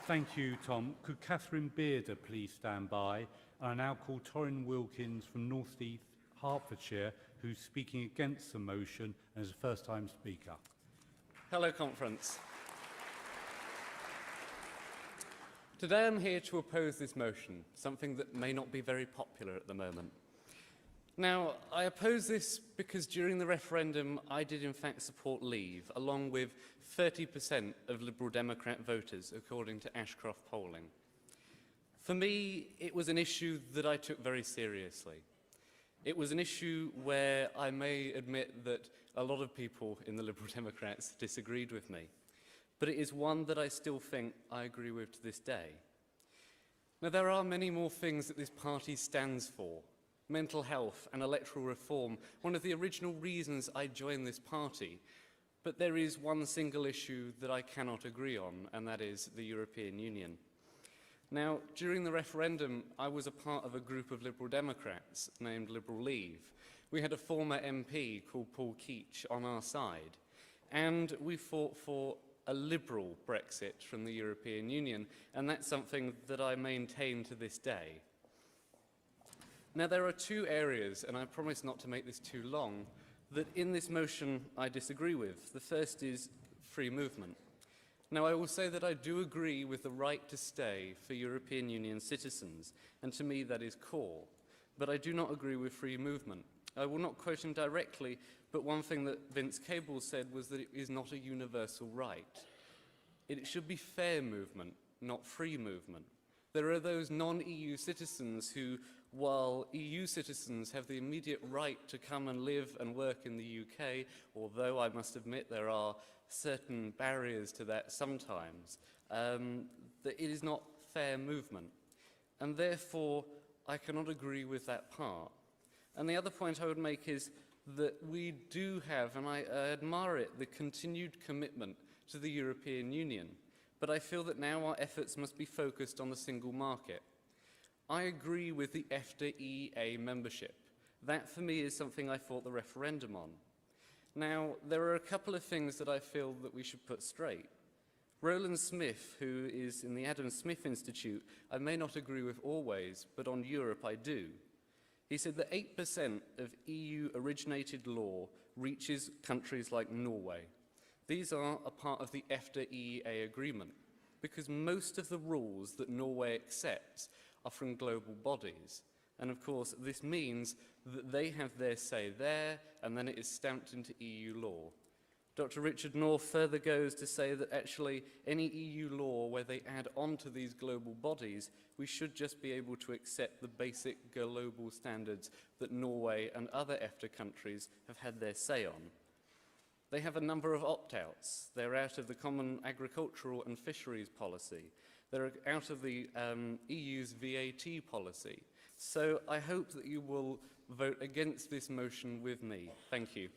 Thank you, Tom. Could Catherine Bearder please stand by? I now call Torrin Wilkins from North East Hertfordshire, who's speaking against the motion and is a first-time speaker. Hello, conference. Today I'm here to oppose this motion, something that may not be very popular at the moment. Now, I oppose this because during the referendum I did in fact support Leave, along with 30% of Liberal Democrat voters, according to Ashcroft polling. For me, it was an issue that I took very seriously. It was an issue where I may admit that a lot of people in the Liberal Democrats disagreed with me, but it is one that I still think I agree with to this day. Now, there are many more things that this party stands for. Mental health and electoral reform, one of the original reasons I joined this party. But there is one single issue that I cannot agree on, and that is the European Union. Now, during the referendum, I was a part of a group of Liberal Democrats named Liberal Leave. We had a former MP called Paul Keach on our side, and we fought for a liberal Brexit from the European Union, and that's something that I maintain to this day. Now, there are two areas, and I promise not to make this too long, that in this motion I disagree with. The first is free movement. Now, I will say that I do agree with the right to stay for European Union citizens, and to me that is core. But I do not agree with free movement. I will not quote him directly, but one thing that Vince Cable said was that it is not a universal right. It should be fair movement, not free movement. There are those non-EU citizens who, while EU citizens have the immediate right to come and live and work in the UK, although I must admit there are certain barriers to that sometimes, that it is not fair movement. And therefore, I cannot agree with that part. And the other point I would make is that we do have, and I admire it, the continued commitment to the European Union. But I feel that now our efforts must be focused on the single market. I agree with the EFTA-EA membership. That, for me, is something I fought the referendum on. Now, there are a couple of things that I feel that we should put straight. Roland Smith, who is in the Adam Smith Institute, I may not agree with always, but on Europe I do. He said that 8% of EU-originated law reaches countries like Norway. These are a part of the EFTA-EA agreement, because most of the rules that Norway accepts are from global bodies. And of course, this means that they have their say there, and then it is stamped into EU law. Dr. Richard North further goes to say that actually any EU law where they add on to these global bodies, we should just be able to accept the basic global standards that Norway and other EFTA countries have had their say on. They have a number of opt-outs. They're out of the Common Agricultural and Fisheries Policy. They're out of the EU's VAT policy. So I hope that you will vote against this motion with me. Thank you.